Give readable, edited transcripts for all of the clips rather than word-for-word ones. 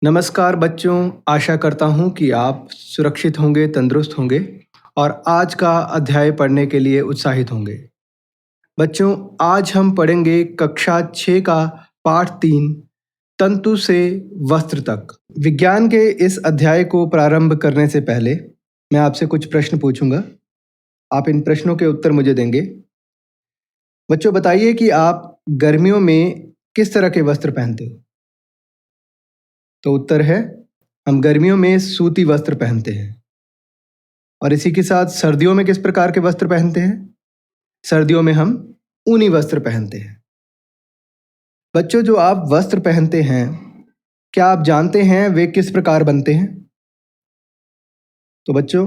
नमस्कार बच्चों, आशा करता हूँ कि आप सुरक्षित होंगे, तंदुरुस्त होंगे और आज का अध्याय पढ़ने के लिए उत्साहित होंगे। बच्चों, आज हम पढ़ेंगे कक्षा 6 का पाठ 3 तंतु से वस्त्र तक। विज्ञान के इस अध्याय को प्रारंभ करने से पहले मैं आपसे कुछ प्रश्न पूछूंगा। आप इन प्रश्नों के उत्तर मुझे देंगे। बच्चों, बताइए कि आप गर्मियों में किस तरह के वस्त्र पहनते हो? तो उत्तर है, हम गर्मियों में सूती वस्त्र पहनते हैं। और इसी के साथ सर्दियों में किस प्रकार के वस्त्र पहनते हैं? सर्दियों में हम ऊनी वस्त्र पहनते हैं। बच्चों, जो आप वस्त्र पहनते हैं, क्या आप जानते हैं वे किस प्रकार बनते हैं? तो बच्चों,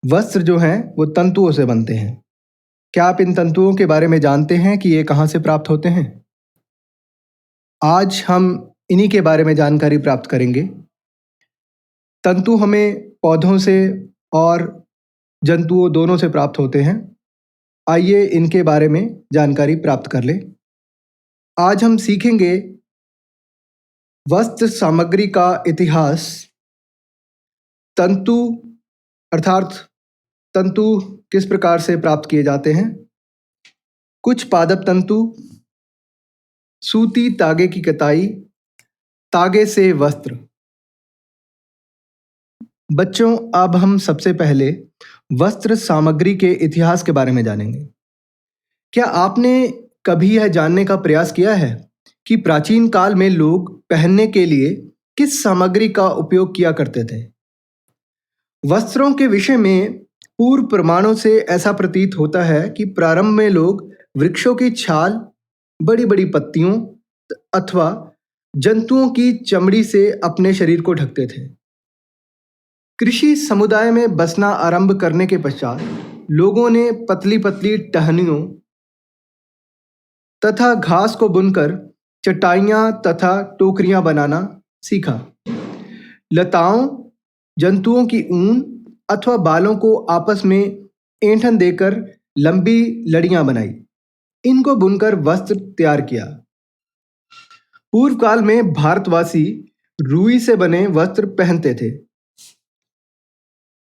वस्त्र जो हैं वो तंतुओं से बनते हैं। क्या आप इन तंतुओं के बारे में जानते हैं कि ये कहाँ से प्राप्त होते हैं? आज हम इन्हीं के बारे में जानकारी प्राप्त करेंगे। तंतु हमें पौधों से और जंतुओं दोनों से प्राप्त होते हैं। आइए इनके बारे में जानकारी प्राप्त कर लें। आज हम सीखेंगे वस्त्र सामग्री का इतिहास, तंतु अर्थात तंतु किस प्रकार से प्राप्त किए जाते हैं, कुछ पादप तंतु, सूती तागे की कताई, तागे से वस्त्र। बच्चों, अब हम सबसे पहले वस्त्र सामग्री के इतिहास के बारे में जानेंगे। क्या आपने कभी यह जानने का प्रयास किया है कि प्राचीन काल में लोग पहनने के लिए किस सामग्री का उपयोग किया करते थे? वस्त्रों के विषय में पूर्व प्रमाणों से ऐसा प्रतीत होता है कि प्रारंभ में लोग वृक्षों की छाल, बड़ी बड़ी पत्तियों अथवा जंतुओं की चमड़ी से अपने शरीर को ढकते थे। कृषि समुदाय में बसना आरंभ करने के पश्चात लोगों ने पतली पतली टहनियों तथा घास को बुनकर चटाइयाँ तथा टोकरियाँ बनाना सीखा। लताओं, जंतुओं की ऊन अथवा बालों को आपस में ऐंठन देकर लंबी लड़ियाँ बनाई। इनको बुनकर वस्त्र तैयार किया। पूर्व काल में भारतवासी रुई से बने वस्त्र पहनते थे।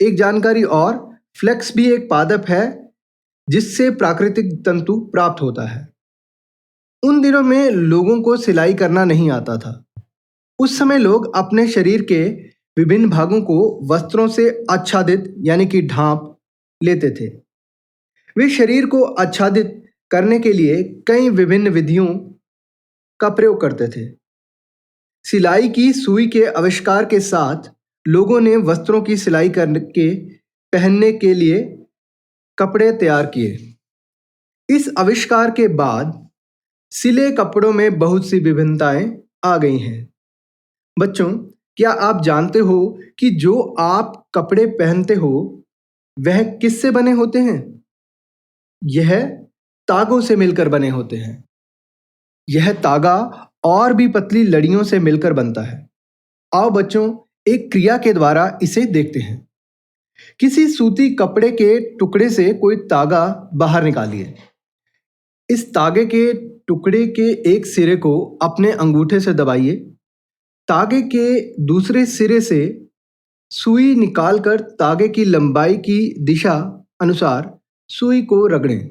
एक जानकारी और, फ्लेक्स भी एक पादप है जिससे प्राकृतिक तंतु प्राप्त होता है। उन दिनों में लोगों को सिलाई करना नहीं आता था। उस समय लोग अपने शरीर के विभिन्न भागों को वस्त्रों से आच्छादित यानी कि ढांप लेते थे। वे शरीर को आच्छादित करने के लिए कई विभिन्न विधियों का प्रयोग करते थे। सिलाई की सुई के आविष्कार के साथ लोगों ने वस्त्रों की सिलाई करके पहनने के लिए कपड़े तैयार किए। इस आविष्कार के बाद सिले कपड़ों में बहुत सी विभिन्नताएं आ गई हैं। बच्चों, क्या आप जानते हो कि जो आप कपड़े पहनते हो वह किससे बने होते हैं? यह तागों से मिलकर बने होते हैं। यह तागा और भी पतली लड़ियों से मिलकर बनता है। आओ बच्चों, एक क्रिया के द्वारा इसे देखते हैं। किसी सूती कपड़े के टुकड़े से कोई तागा बाहर निकालिए। इस तागे के टुकड़े के एक सिरे को अपने अंगूठे से दबाइए। तागे के दूसरे सिरे से सुई निकालकर तागे की लंबाई की दिशा अनुसार सुई को रगड़ें।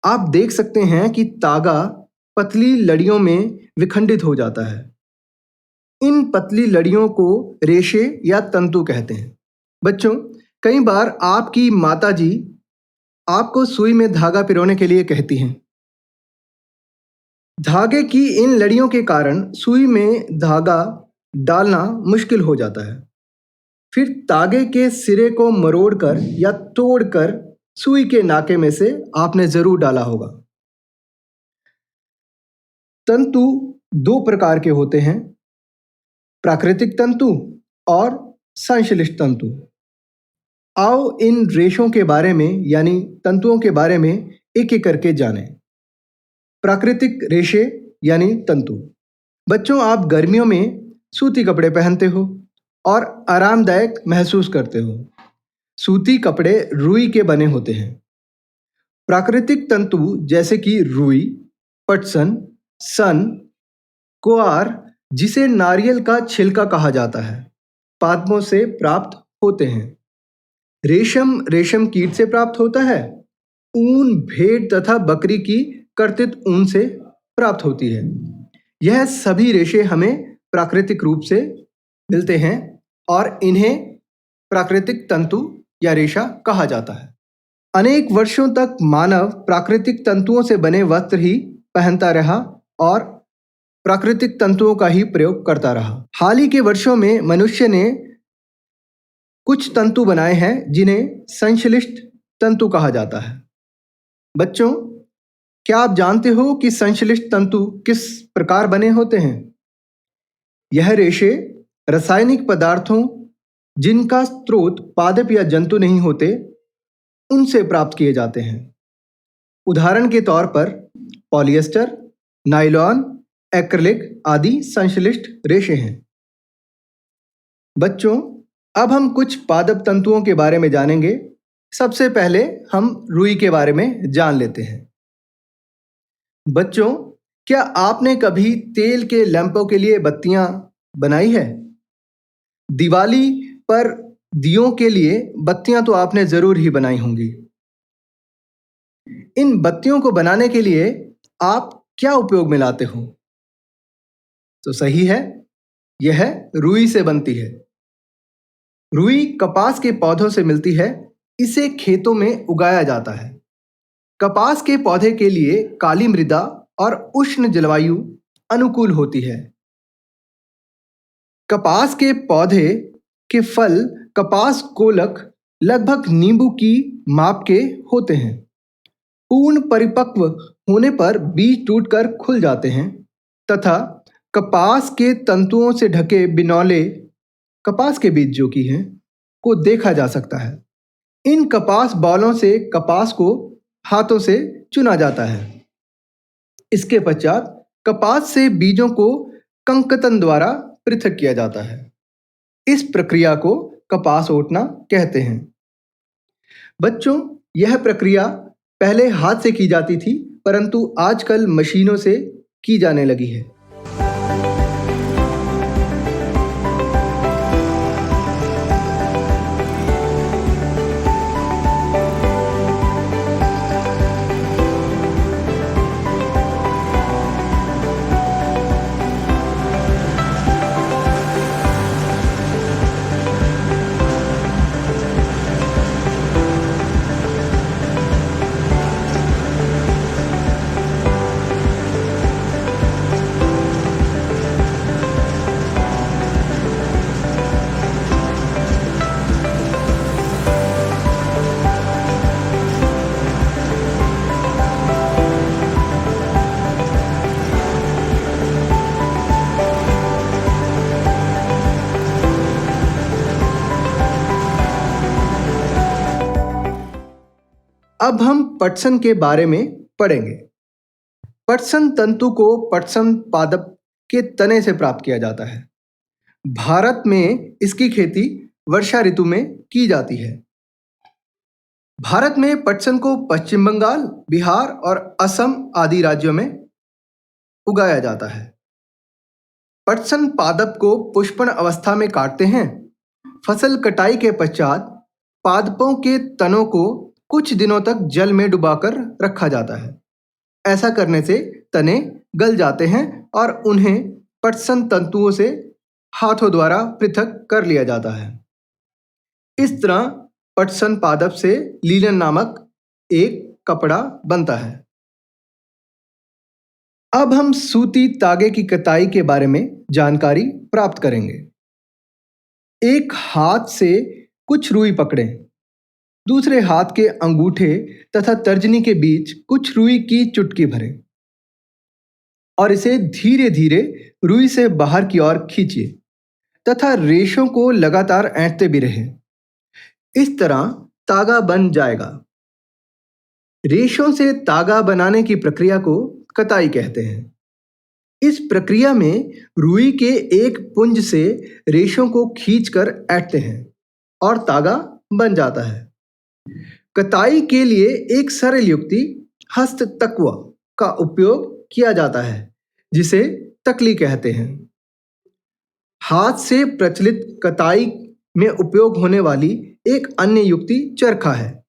आप देख सकते हैं कि तागा पतली लड़ियों में विखंडित हो जाता है। इन पतली लड़ियों को रेशे या तंतु कहते हैं। बच्चों, कई बार आपकी माताजी आपको सुई में धागा पिरोने के लिए कहती हैं। धागे की इन लड़ियों के कारण सुई में धागा डालना मुश्किल हो जाता है। फिर तागे के सिरे को मरोड़कर या तोड़कर सुई के नाके में से आपने जरूर डाला होगा। तंतु दो प्रकार के होते हैं, प्राकृतिक तंतु और संश्लिष्ट तंतु। आओ इन रेशों के बारे में यानी तंतुओं के बारे में एक एक करके जानें। प्राकृतिक रेशे यानी तंतु। बच्चों, आप गर्मियों में सूती कपड़े पहनते हो और आरामदायक महसूस करते हो। सूती कपड़े रुई के बने होते हैं। प्राकृतिक तंतु जैसे कि रुई, पटसन, सन, कोआर जिसे नारियल का छिलका कहा जाता है, पादपों से प्राप्त होते हैं। रेशम रेशम कीट से प्राप्त होता है। ऊन भेड़ तथा बकरी की कर्तित ऊन से प्राप्त होती है। यह सभी रेशे हमें प्राकृतिक रूप से मिलते हैं और इन्हें प्राकृतिक तंतु या रेशा कहा जाता है। अनेक वर्षों तक मानव प्राकृतिक तंतुओं से बने वस्त्र ही पहनता रहा और प्राकृतिक तंतुओं का ही प्रयोग करता रहा। हाल ही के वर्षों में मनुष्य ने कुछ तंतु बनाए हैं जिन्हें संश्लिष्ट तंतु कहा जाता है। बच्चों, क्या आप जानते हो कि संश्लिष्ट तंतु किस प्रकार बने होते हैं? यह रेशे रासायनिक पदार्थों जिनका स्रोत पादप या जंतु नहीं होते, उनसे प्राप्त किए जाते हैं। उदाहरण के तौर पर पॉलिएस्टर, नायलॉन, एक्रिलिक आदि संश्लिष्ट रेशे हैं। बच्चों, अब हम कुछ पादप तंतुओं के बारे में जानेंगे। सबसे पहले हम रुई के बारे में जान लेते हैं। बच्चों, क्या आपने कभी तेल के लैंपों के लिए बत्तियां बनाई है? दिवाली पर दियों के लिए बत्तियां तो आपने जरूर ही बनाई होंगी। इन बत्तियों को बनाने के लिए आप क्या उपयोग में लाते हो? तो सही है, यह रुई से बनती है। रुई कपास के पौधों से मिलती है। इसे खेतों में उगाया जाता है। कपास के पौधे के लिए काली मृदा और उष्ण जलवायु अनुकूल होती है। कपास के पौधे के फल कपास गोलक लगभग नींबू की माप के होते हैं। पूर्ण परिपक्व होने पर बीज टूटकर खुल जाते हैं तथा कपास के तंतुओं से ढके बिनौले कपास के बीज जो कि हैं को देखा जा सकता है। इन कपास बॉलों से कपास को हाथों से चुना जाता है। इसके पश्चात कपास से बीजों को कंकतन द्वारा पृथक किया जाता है। इस प्रक्रिया को कपास ओटना कहते हैं। बच्चों, यह प्रक्रिया पहले हाथ से की जाती थी, परंतु आजकल मशीनों से की जाने लगी है। अब हम पटसन के बारे में पढ़ेंगे। पटसन तंतु को पटसन पादप के तने से प्राप्त किया जाता है। भारत में इसकी खेती वर्षा ऋतु में की जाती है। भारत में पटसन को पश्चिम बंगाल, बिहार और असम आदि राज्यों में उगाया जाता है। पटसन पादप को पुष्पन अवस्था में काटते हैं। फसल कटाई के पश्चात पादपों के तनों को कुछ दिनों तक जल में डुबाकर रखा जाता है। ऐसा करने से तने गल जाते हैं और उन्हें पटसन तंतुओं से हाथों द्वारा पृथक कर लिया जाता है। इस तरह पटसन पादप से लीलन नामक एक कपड़ा बनता है। अब हम सूती तागे की कताई के बारे में जानकारी प्राप्त करेंगे। एक हाथ से कुछ रुई पकड़ें, दूसरे हाथ के अंगूठे तथा तर्जनी के बीच कुछ रुई की चुटकी भरें और इसे धीरे धीरे रुई से बाहर की ओर खींचिए तथा रेशों को लगातार ऐंठते भी रहें। इस तरह तागा बन जाएगा। रेशों से तागा बनाने की प्रक्रिया को कताई कहते हैं। इस प्रक्रिया में रुई के एक पुंज से रेशों को खींचकर ऐंठते हैं और तागा बन जाता है। कताई के लिए एक सरल युक्ति हस्त तकवा का उपयोग किया जाता है, जिसे तकली कहते हैं। हाथ से प्रचलित कताई में उपयोग होने वाली एक अन्य युक्ति चरखा है।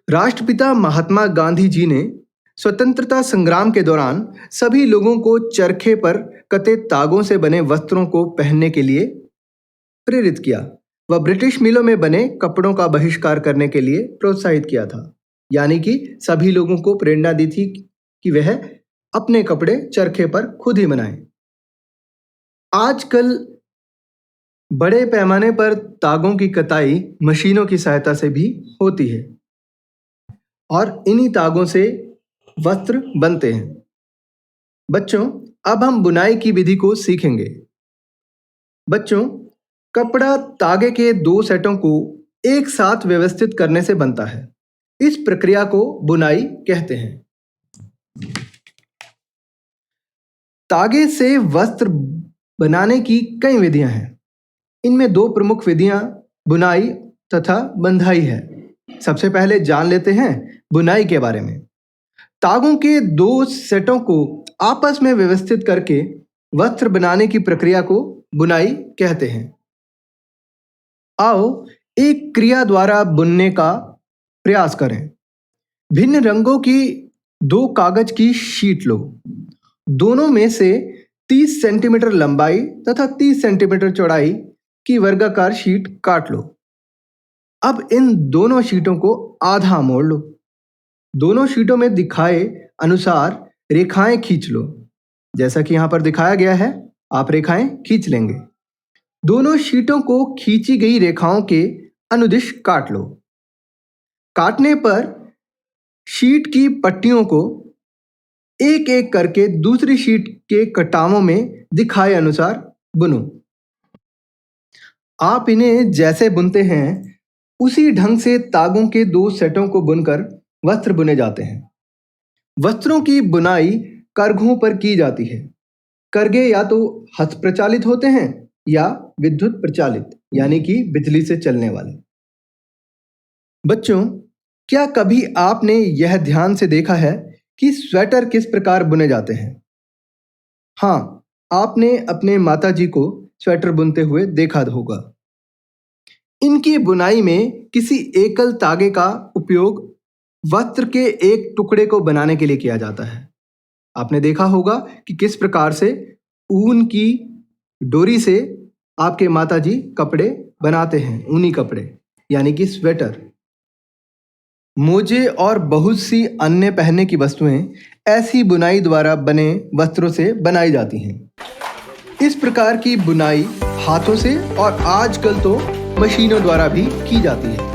राष्ट्रपिता महात्मा गांधी जी ने स्वतंत्रता संग्राम के दौरान सभी लोगों को चरखे पर कते तागों से बने वस्त्रों को पहनने के लिए प्रेरित किया। वह ब्रिटिश मिलों में बने कपड़ों का बहिष्कार करने के लिए प्रोत्साहित किया था, यानी कि सभी लोगों को प्रेरणा दी थी कि वह अपने कपड़े चरखे पर खुद ही बनाएं। आजकल बड़े पैमाने पर तागों की कताई मशीनों की सहायता से भी होती है और इन्हीं तागों से वस्त्र बनते हैं। बच्चों, अब हम बुनाई की विधि को सीखेंगे। बच्चों, कपड़ा तागे के दो सेटों को एक साथ व्यवस्थित करने से बनता है। इस प्रक्रिया को बुनाई कहते हैं। तागे से वस्त्र बनाने की कई विधियां हैं। इनमें दो प्रमुख विधियां बुनाई तथा बंधाई है। सबसे पहले जान लेते हैं बुनाई के बारे में। तागों के दो सेटों को आपस में व्यवस्थित करके वस्त्र बनाने की प्रक्रिया को बुनाई कहते हैं। आओ एक क्रिया द्वारा बुनने का प्रयास करें। भिन्न रंगों की दो कागज की शीट लो। दोनों में से 30 सेंटीमीटर लंबाई तथा 30 सेंटीमीटर चौड़ाई की वर्गाकार शीट काट लो। अब इन दोनों शीटों को आधा मोड़ लो। दोनों शीटों में दिखाए अनुसार रेखाएं खींच लो। जैसा कि यहां पर दिखाया गया है, आप रेखाएं खींच लेंगे। दोनों शीटों को खींची गई रेखाओं के अनुदिश काट लो। काटने पर शीट की पट्टियों को एक एक करके दूसरी शीट के कटावों में दिखाए अनुसार बुनो। आप इन्हें जैसे बुनते हैं उसी ढंग से तागों के दो सेटों को बुनकर वस्त्र बुने जाते हैं। वस्त्रों की बुनाई करघों पर की जाती है। करघे या तो हस्त प्रचालित होते हैं या विद्युत प्रचालित, यानी कि बिजली से चलने वाले। बच्चों, क्या कभी आपने यह ध्यान से देखा है कि स्वेटर किस प्रकार बुने जाते हैं? हाँ, आपने अपने माताजी को स्वेटर बुनते हुए देखा होगा। इनकी बुनाई में किसी एकल तागे का उपयोग वस्त्र के एक टुकड़े को बनाने के लिए किया जाता है। आपने देखा होगा कि किस प्रकार से ऊन की डोरी से आपके माताजी कपड़े बनाते हैं, ऊनी कपड़े यानी कि स्वेटर। मोजे और बहुत सी अन्य पहनने की वस्तुएं ऐसी बुनाई द्वारा बने वस्त्रों से बनाई जाती हैं। इस प्रकार की बुनाई हाथों से और आजकल तो मशीनों द्वारा भी की जाती है।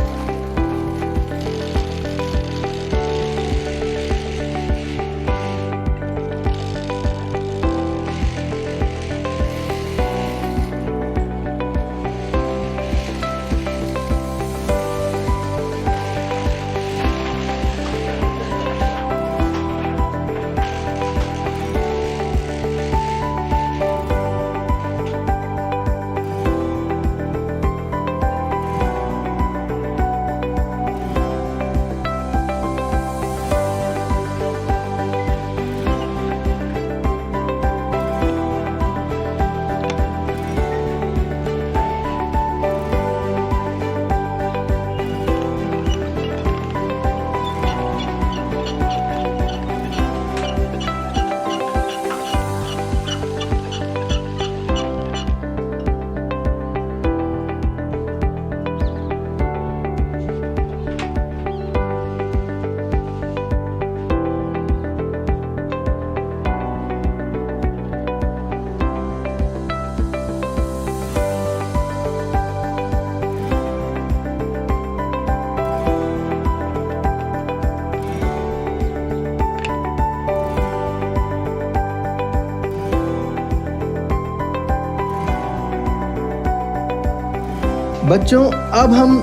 बच्चों, अब हम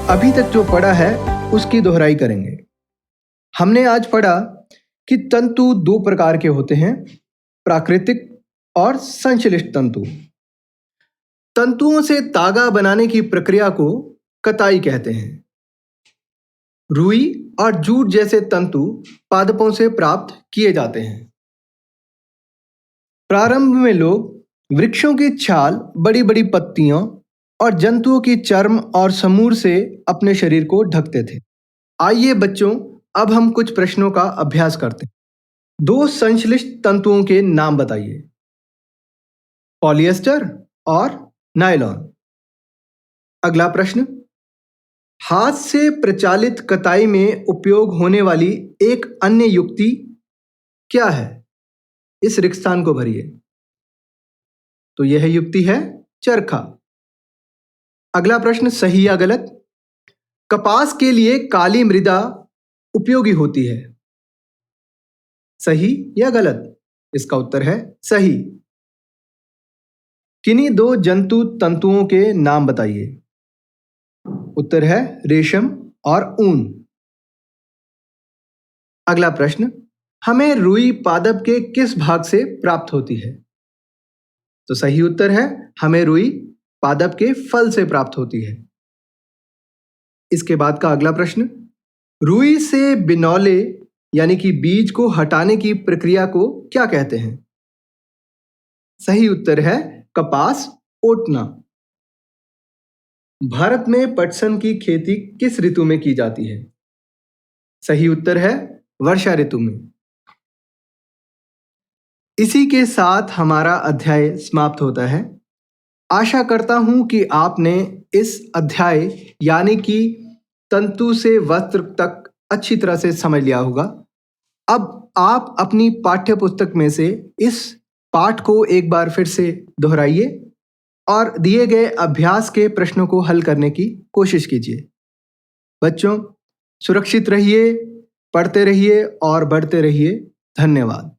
अभी तक जो पढ़ा है उसकी दोहराई करेंगे। हमने आज पढ़ा कि तंतु दो प्रकार के होते हैं, प्राकृतिक और संश्लिष्ट तंतु। तंतुओं से तागा बनाने की प्रक्रिया को कताई कहते हैं। रुई और जूट जैसे तंतु पादपों से प्राप्त किए जाते हैं। प्रारंभ में लोग वृक्षों की छाल, बड़ी बड़ी पत्तियों और जंतुओं की चर्म और समूर से अपने शरीर को ढकते थे। आइए बच्चों, अब हम कुछ प्रश्नों का अभ्यास करते हैं। दो संश्लिष्ट तंतुओं के नाम बताइए। पॉलिएस्टर और नायलॉन। अगला प्रश्न, हाथ से प्रचालित कताई में उपयोग होने वाली एक अन्य युक्ति क्या है? इस रिक्त स्थान को भरिए। तो यह युक्ति है चरखा। अगला प्रश्न, सही या गलत? कपास के लिए काली मृदा उपयोगी होती है। सही या गलत? इसका उत्तर है सही। किन्हीं दो जंतु तंतुओं के नाम बताइए। उत्तर है रेशम और ऊन। अगला प्रश्न, हमें रुई पादप के किस भाग से प्राप्त होती है? तो सही उत्तर है हमें रुई पादप के फल से प्राप्त होती है। इसके बाद का अगला प्रश्न, रुई से बिनौले यानी कि बीज को हटाने की प्रक्रिया को क्या कहते हैं? सही उत्तर है कपास ओटना। भारत में पटसन की खेती किस ऋतु में की जाती है? सही उत्तर है वर्षा ऋतु में। इसी के साथ हमारा अध्याय समाप्त होता है। आशा करता हूं कि आपने इस अध्याय यानी कि तंतु से वस्त्र तक अच्छी तरह से समझ लिया होगा। अब आप अपनी पाठ्य पुस्तक में से इस पाठ को एक बार फिर से दोहराइए और दिए गए अभ्यास के प्रश्नों को हल करने की कोशिश कीजिए। बच्चों, सुरक्षित रहिए, पढ़ते रहिए और बढ़ते रहिए। धन्यवाद।